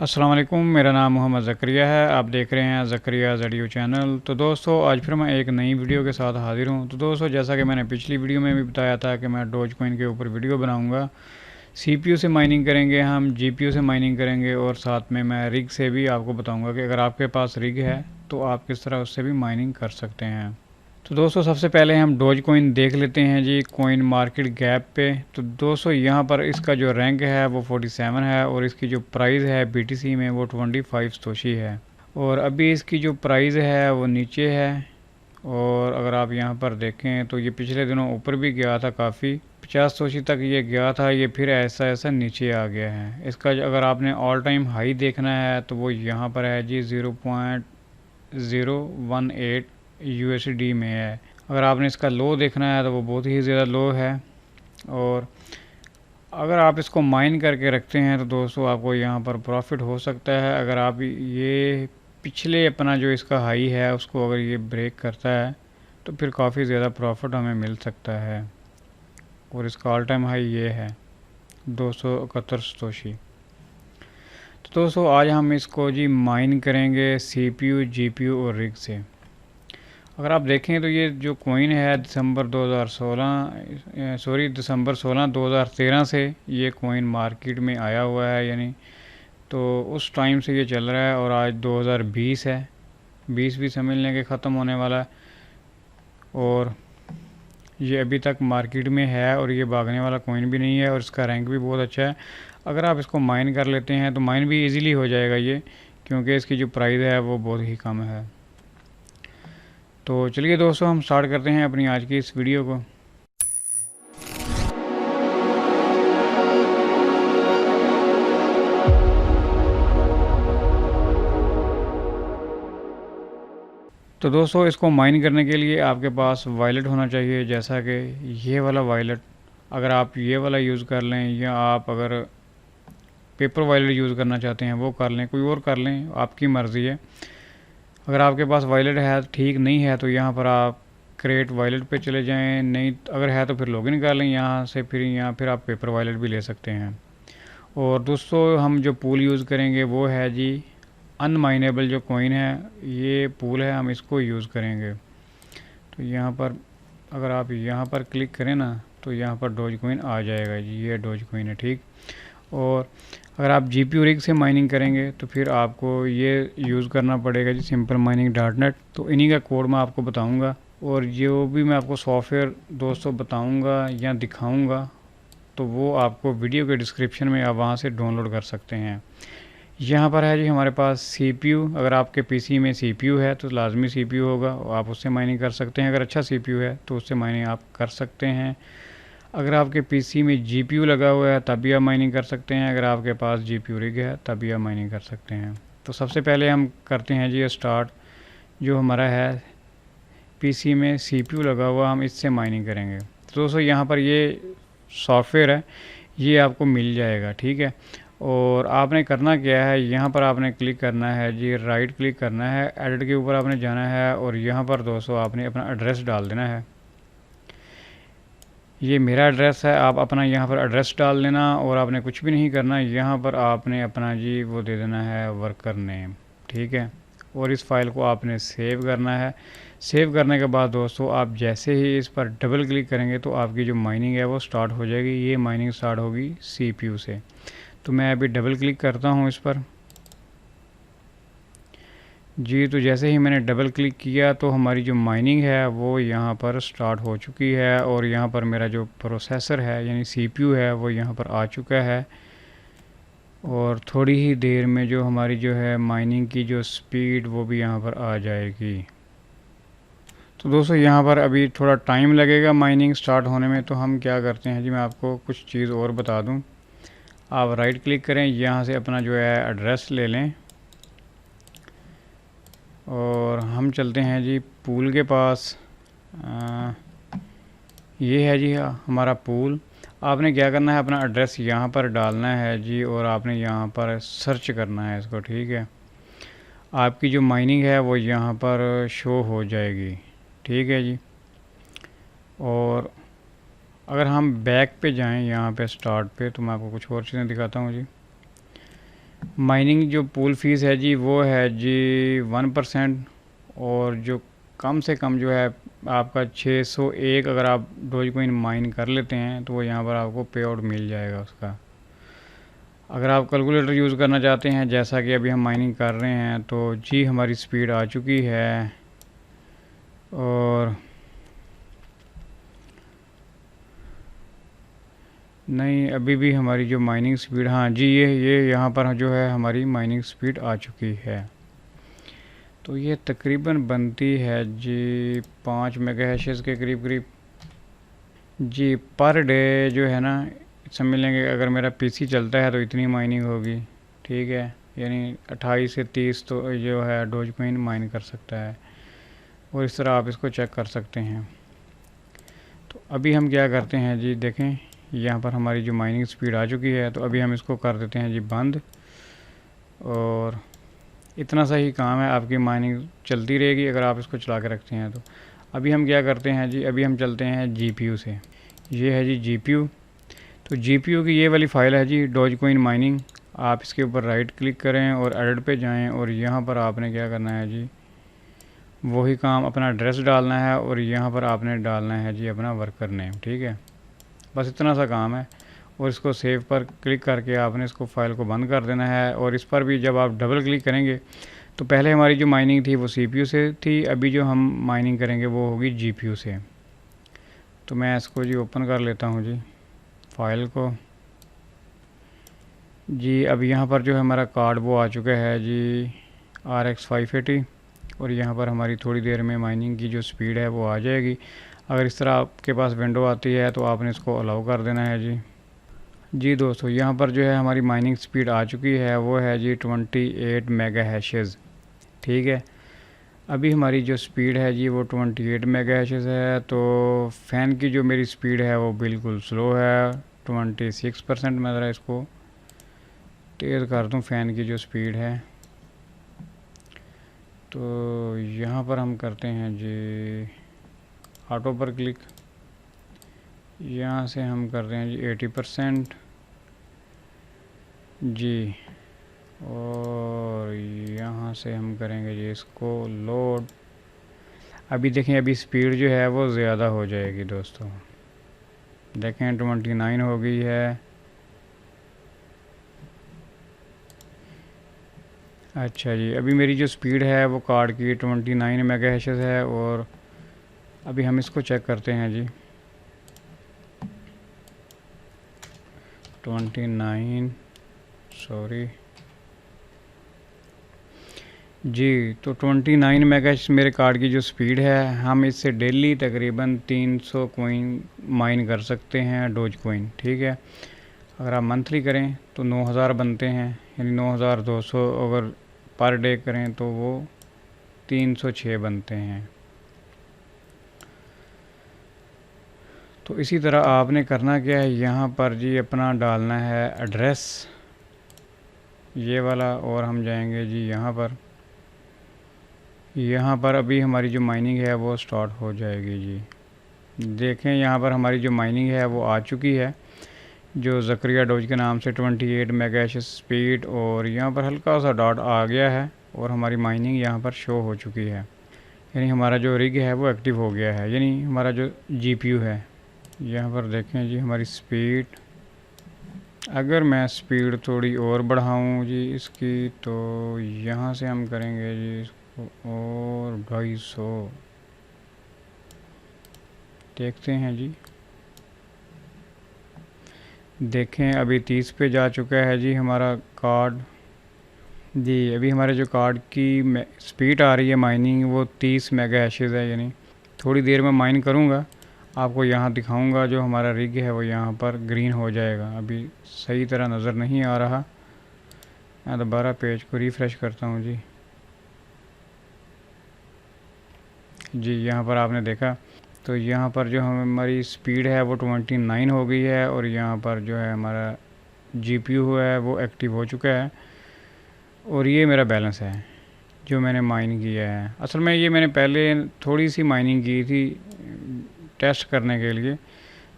अस्सलाम वालेकुम, मेरा नाम मोहम्मद ज़करिया है। आप देख रहे हैं ज़करिया ज़डियो चैनल। तो दोस्तों, आज फिर मैं एक नई वीडियो के साथ हाज़िर हूँ। तो दोस्तों, जैसा कि मैंने पिछली वीडियो में भी बताया था कि मैं डोज कॉइन के ऊपर वीडियो बनाऊँगा। सीपीयू से माइनिंग करेंगे, हम जीपीयू से माइनिंग करेंगे और साथ में मैं रिग से भी आपको बताऊँगा कि अगर आपके पास रिग है तो आप किस तरह उससे भी माइनिंग कर सकते हैं। तो दोस्तों, सबसे पहले हम डोज कोइन देख लेते हैं जी कोइन मार्केट गैप पे। तो दोस्तों, यहाँ पर इसका जो रैंक है वो 47 है और इसकी जो प्राइस है बीटीसी में वो 25 तोशी है। और अभी इसकी जो प्राइस है वो नीचे है। और अगर आप यहाँ पर देखें तो ये पिछले दिनों ऊपर भी गया था, काफ़ी 50 तोशी तक ये गया था। ये फिर ऐसा ऐसा नीचे आ गया है। इसका अगर आपने ऑल टाइम हाई देखना है तो वो यहाँ पर है जी 0.018 यूएसडी में है। अगर आपने इसका लो देखना है तो वो बहुत ही ज़्यादा लो है। और अगर आप इसको माइन करके रखते हैं तो दोस्तों आपको यहाँ पर प्रॉफिट हो सकता है। अगर आप ये पिछले अपना जो इसका हाई है उसको अगर ये ब्रेक करता है तो फिर काफ़ी ज़्यादा प्रॉफिट हमें मिल सकता है। और इसका ऑल टाइम हाई ये है 271 सतोशी। तो दोस्तों, आज हम इसको जी माइन करेंगे सीपीयू, जीपीयू और रिग से। अगर आप देखें तो ये जो कॉइन है दिसंबर 16 2013 से ये कॉइन मार्केट में आया हुआ है, यानी तो उस टाइम से ये चल रहा है। और आज 2020 है, 20 भी समझ लें कि ख़त्म होने वाला है। और ये अभी तक मार्केट में है और ये भागने वाला कॉइन भी नहीं है और इसका रैंक भी बहुत अच्छा है। अगर आप इसको माइन कर लेते हैं तो माइन भी इजीली हो जाएगा ये, क्योंकि इसकी जो प्राइस है वो बहुत ही कम है। तो चलिए दोस्तों, हम स्टार्ट करते हैं अपनी आज की इस वीडियो को। तो दोस्तों, इसको माइन करने के लिए आपके पास वायलेट होना चाहिए, जैसा कि ये वाला वायलेट। अगर आप ये वाला यूज़ कर लें या आप अगर पेपर वायलेट यूज़ करना चाहते हैं वो कर लें, कोई और कर लें, आपकी मर्ज़ी है। अगर आपके पास वायलेट है, ठीक नहीं है, तो यहाँ पर आप क्रिएट वायलेट पे चले जाएं। नहीं अगर है तो फिर लॉगिन कर लें यहाँ से, फिर आप पेपर वायलेट भी ले सकते हैं। और दोस्तों, हम जो पूल यूज़ करेंगे वो है जी अनमाइनेबल जो कॉइन है, ये पूल है, हम इसको यूज़ करेंगे। तो यहाँ पर अगर आप यहाँ पर क्लिक करें ना तो यहाँ पर डोज कॉइन आ जाएगा जी, ये डोज कॉइन है, ठीक। और अगर आप जीपीयू रिग से माइनिंग करेंगे तो फिर आपको ये यूज़ करना पड़ेगा जी सिंपल माइनिंग डॉट नेट। तो इन्हीं का कोड मैं आपको बताऊंगा और जो भी मैं आपको सॉफ्टवेयर दोस्तों बताऊंगा या दिखाऊंगा तो वो आपको वीडियो के डिस्क्रिप्शन में आप वहाँ से डाउनलोड कर सकते हैं। यहाँ पर है जी हमारे पास सीपीयू। अगर आपके पीसी में सीपीयू है तो लाजमी सीपीयू होगा, आप उससे माइनिंग कर सकते हैं। अगर अच्छा सीपीयू है तो उससे माइनिंग आप कर सकते हैं। अगर आपके पीसी में जीपीयू लगा हुआ है तब भी आप माइनिंग कर सकते हैं। अगर आपके पास जीपीयू रिग है तब भी आप माइनिंग कर सकते हैं। तो सबसे पहले हम करते हैं जी स्टार्ट। जो हमारा है पीसी में सीपीयू लगा हुआ, हम इससे माइनिंग करेंगे। तो दोस्तों, यहाँ पर ये सॉफ्टवेयर है, ये आपको मिल जाएगा, ठीक है। और आपने करना क्या है, यहाँ पर आपने क्लिक करना है जी, राइट क्लिक करना है, एडिट के ऊपर आपने जाना है और यहाँ पर दोस्तों आपने अपना एड्रेस डाल देना है। ये मेरा एड्रेस है, आप अपना यहाँ पर एड्रेस डाल देना और आपने कुछ भी नहीं करना। यहाँ पर आपने अपना जी वो दे देना है वर्कर नेम, ठीक है। और इस फाइल को आपने सेव करना है। सेव करने के बाद दोस्तों आप जैसे ही इस पर डबल क्लिक करेंगे तो आपकी जो माइनिंग है वो स्टार्ट हो जाएगी। ये माइनिंग स्टार्ट होगी सीपीयू से। तो मैं अभी डबल क्लिक करता हूँ इस पर जी। तो जैसे ही मैंने डबल क्लिक किया तो हमारी जो माइनिंग है वो यहाँ पर स्टार्ट हो चुकी है और यहाँ पर मेरा जो प्रोसेसर है यानी सीपीयू है वो यहाँ पर आ चुका है। और थोड़ी ही देर में जो हमारी जो है माइनिंग की जो स्पीड वो भी यहाँ पर आ जाएगी। तो दोस्तों, यहाँ पर अभी थोड़ा टाइम लगेगा माइनिंग स्टार्ट होने में। तो हम क्या करते हैं जी, मैं आपको कुछ चीज़ और बता दूँ। आप राइट क्लिक करें, यहाँ से अपना जो है एड्रेस ले लें और हम चलते हैं जी पूल के पास। ये है जी हमारा पूल। आपने क्या करना है, अपना एड्रेस यहाँ पर डालना है जी और आपने यहाँ पर सर्च करना है इसको, ठीक है। आपकी जो माइनिंग है वो यहाँ पर शो हो जाएगी, ठीक है जी। और अगर हम बैक पे जाएं यहाँ पे स्टार्ट पे तो मैं आपको कुछ और चीज़ें दिखाता हूँ जी। माइनिंग जो पूल फीस है जी वो है जी 1%। और जो कम से कम जो है आपका 601 अगर आप डोज कोइन माइन कर लेते हैं तो वो यहाँ पर आपको पे आउट मिल जाएगा उसका। अगर आप कैलकुलेटर यूज़ करना चाहते हैं जैसा कि अभी हम माइनिंग कर रहे हैं तो जी हमारी स्पीड आ चुकी है। और नहीं, अभी भी हमारी जो माइनिंग स्पीड, हाँ जी ये यहाँ पर जो है हमारी माइनिंग स्पीड आ चुकी है। तो ये तकरीबन बनती है जी 5 मेगाहर्ट्ज़ के करीब करीब जी पर डे जो है ना। समझ लेंगे अगर मेरा पीसी चलता है तो इतनी माइनिंग होगी, ठीक है। यानी 28 से 30 तो जो है डोज कॉइन माइन कर सकता है। और इस तरह आप इसको चेक कर सकते हैं। तो अभी हम क्या करते हैं जी, देखें यहाँ पर हमारी जो माइनिंग स्पीड आ चुकी है। तो अभी हम इसको कर देते हैं जी बंद। और इतना सा ही काम है, आपकी माइनिंग चलती रहेगी अगर आप इसको चला के रखते हैं तो। अभी हम क्या करते हैं जी, अभी हम चलते हैं जीपीयू से। ये है जी जीपीयू। तो जीपीयू की ये वाली फ़ाइल है जी डोज कॉइन माइनिंग। आप इसके ऊपर राइट क्लिक करें और एडिट पे जाएं और यहाँ पर आपने क्या करना है जी, वही काम, अपना एड्रेस डालना है और यहाँ पर आपने डालना है जी अपना वर्कर नेम, ठीक है। बस इतना सा काम है। और इसको सेव पर क्लिक करके आपने इसको फ़ाइल को बंद कर देना है। और इस पर भी जब आप डबल क्लिक करेंगे तो पहले हमारी जो माइनिंग थी वो सीपीयू से थी, अभी जो हम माइनिंग करेंगे वो होगी जीपीयू से। तो मैं इसको जी ओपन कर लेता हूँ जी फाइल को जी। अब यहाँ पर जो है हमारा कार्ड वो आ चुका है जी RX 580। और यहाँ पर हमारी थोड़ी देर में माइनिंग की जो स्पीड है वो आ जाएगी। अगर इस तरह आपके पास विंडो आती है तो आपने इसको अलाउ कर देना है जी। जी दोस्तों, यहाँ पर जो है हमारी माइनिंग स्पीड आ चुकी है, वो है जी 28 मेगाहर्ट्ज़, ठीक है। अभी हमारी जो स्पीड है जी वो 28 मेगाहर्ट्ज़ है। तो फ़ैन की जो मेरी स्पीड है वो बिल्कुल स्लो है, 26%। मैं ज़रा इसको तेज़ कर दूँ फ़ैन की जो स्पीड है। तो यहाँ पर हम करते हैं जी ऑटो पर क्लिक। यहाँ से हम कर रहे हैं जी 80% जी। और यहाँ से हम करेंगे जी इसको लोड। अभी देखें, अभी स्पीड जो है वो ज़्यादा हो जाएगी दोस्तों। देखें 29 हो गई है। अच्छा जी, अभी मेरी जो स्पीड है वो कार्ड की 29 मेगाहर्ट्ज़ है। और अभी हम इसको चेक करते हैं जी 29, सॉरी जी। तो 29 मेगाहर्ट्ज़ मेरे कार्ड की जो स्पीड है, हम इससे डेली तकरीबन 300 कोइन माइन कर सकते हैं डोज कोइन, ठीक है। अगर आप मंथली करें तो 9000 बनते हैं, यानी 9200। अगर पर डे करें तो वो 306 बनते हैं। तो इसी तरह आपने करना क्या है, यहाँ पर जी अपना डालना है एड्रेस ये वाला। और हम जाएंगे जी यहाँ पर अभी हमारी जो माइनिंग है वो स्टार्ट हो जाएगी जी। देखें यहाँ पर हमारी जो माइनिंग है वो आ चुकी है, जो ज़करिया डोज के नाम से 28 मेगाहर्ट्ज़ स्पीड। और यहाँ पर हल्का सा डॉट आ गया है और हमारी माइनिंग यहाँ पर शो हो चुकी है। यानी हमारा जो रिग है वो एक्टिव हो गया है, यानी हमारा जो जीपीयू है। यहाँ पर देखें जी हमारी स्पीड, अगर मैं स्पीड थोड़ी और बढ़ाऊँ जी इसकी, तो यहाँ से हम करेंगे जी इसको और 250। देखते हैं जी, देखें अभी 30 पे जा चुका है जी हमारा कार्ड जी। अभी हमारे जो कार्ड की स्पीड आ रही है माइनिंग वो 30 मेगाहर्ट्ज़ है। यानी थोड़ी देर में माइन करूँगा, आपको यहाँ दिखाऊंगा जो हमारा रिग है वो यहाँ पर ग्रीन हो जाएगा। अभी सही तरह नज़र नहीं आ रहा, मैं दोबारा पेज को रिफ़्रेश करता हूँ जी। यहाँ पर आपने देखा तो यहाँ पर जो हमारी स्पीड है वो 29 हो गई है। और यहाँ पर जो है हमारा जीपीयू है वो एक्टिव हो चुका है। और ये मेरा बैलेंस है जो मैंने माइन किया है। असल में ये मैंने पहले थोड़ी सी माइनिंग की थी टेस्ट करने के लिए,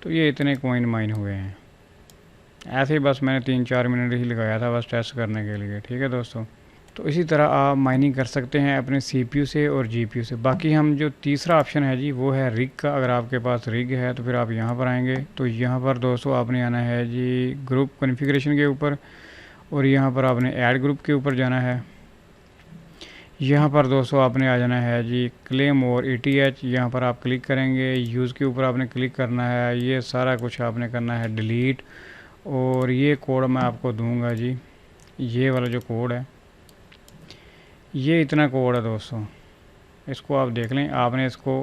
तो ये इतने कॉइन माइन हुए हैं। ऐसे ही बस मैंने 3-4 मिनट ही लगाया था बस टेस्ट करने के लिए। ठीक है दोस्तों, तो इसी तरह आप माइनिंग कर सकते हैं अपने CPU से और GPU से। बाकी हम जो तीसरा ऑप्शन है जी वो है रिग का। अगर आपके पास रिग है तो फिर आप यहाँ पर आएंगे, तो यहाँ पर दोस्तों आपने आना है जी ग्रुप कॉन्फ़िगरेशन के ऊपर, और यहाँ पर आपने ऐड ग्रुप के ऊपर जाना है। यहाँ पर दोस्तों आपने आ जाना है जी क्लेम और ETH, यहाँ पर आप क्लिक करेंगे। यूज़ के ऊपर आपने क्लिक करना है, ये सारा कुछ आपने करना है डिलीट। और ये कोड मैं आपको दूंगा जी, ये वाला जो कोड है, ये इतना कोड है दोस्तों, इसको आप देख लें। आपने इसको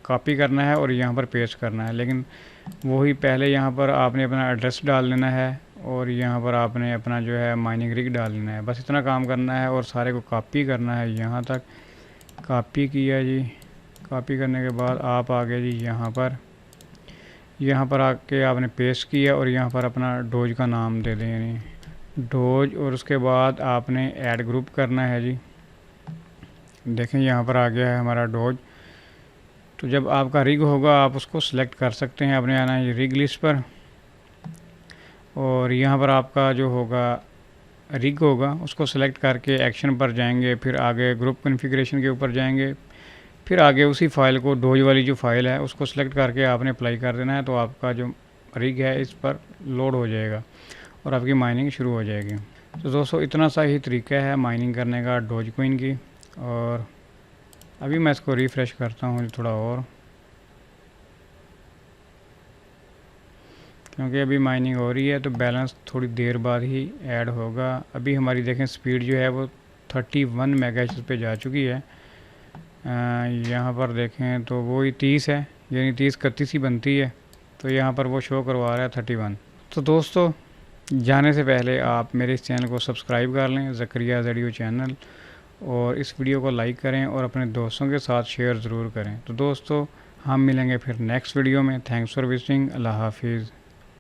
कॉपी करना है और यहाँ पर पेस्ट करना है, लेकिन वही पहले यहाँ पर आपने अपना एड्रेस डाल लेना है और यहाँ पर आपने अपना जो है माइनिंग रिग डाल लेना है। बस इतना काम करना है और सारे को कॉपी करना है। यहाँ तक कॉपी किया जी, कॉपी करने के बाद आप आ गए जी यहाँ पर आके आपने पेस्ट किया और यहाँ पर अपना डोज का नाम दे दें, यानी डोज। और उसके बाद आपने ऐड ग्रुप करना है जी। देखें यहाँ पर आ गया है हमारा डोज। तो जब आपका रिग होगा आप उसको सिलेक्ट कर सकते हैं, आपने आना है रिग लिस्ट पर, और यहाँ पर आपका जो होगा रिग होगा उसको सिलेक्ट करके एक्शन पर जाएंगे, फिर आगे ग्रुप कॉन्फ़िगरेशन के ऊपर जाएंगे, फिर आगे उसी फाइल को डोज वाली जो फाइल है उसको सिलेक्ट करके आपने अप्लाई कर देना है। तो आपका जो रिग है इस पर लोड हो जाएगा और आपकी माइनिंग शुरू हो जाएगी। तो दोस्तों इतना सा ही तरीका है माइनिंग करने का डोज कॉइन की। और अभी मैं इसको रिफ़्रेश करता हूँ थोड़ा और, क्योंकि अभी माइनिंग हो रही है तो बैलेंस थोड़ी देर बाद ही ऐड होगा। अभी हमारी देखें स्पीड जो है वो 31 मेगाहर्ट्ज़ पे जा चुकी है। यहाँ पर देखें तो वो ही 30 है, यानी 30-31 ही बनती है, तो यहाँ पर वो शो करवा रहा है 31। तो दोस्तों जाने से पहले आप मेरे इस चैनल को सब्सक्राइब कर लें, ज़करिया ज़ेडियो चैनल, और इस वीडियो को लाइक करें और अपने दोस्तों के साथ शेयर ज़रूर करें। तो दोस्तों हम मिलेंगे फिर नेक्स्ट वीडियो में। Thanks for visiting. अल्लाह हाफिज़।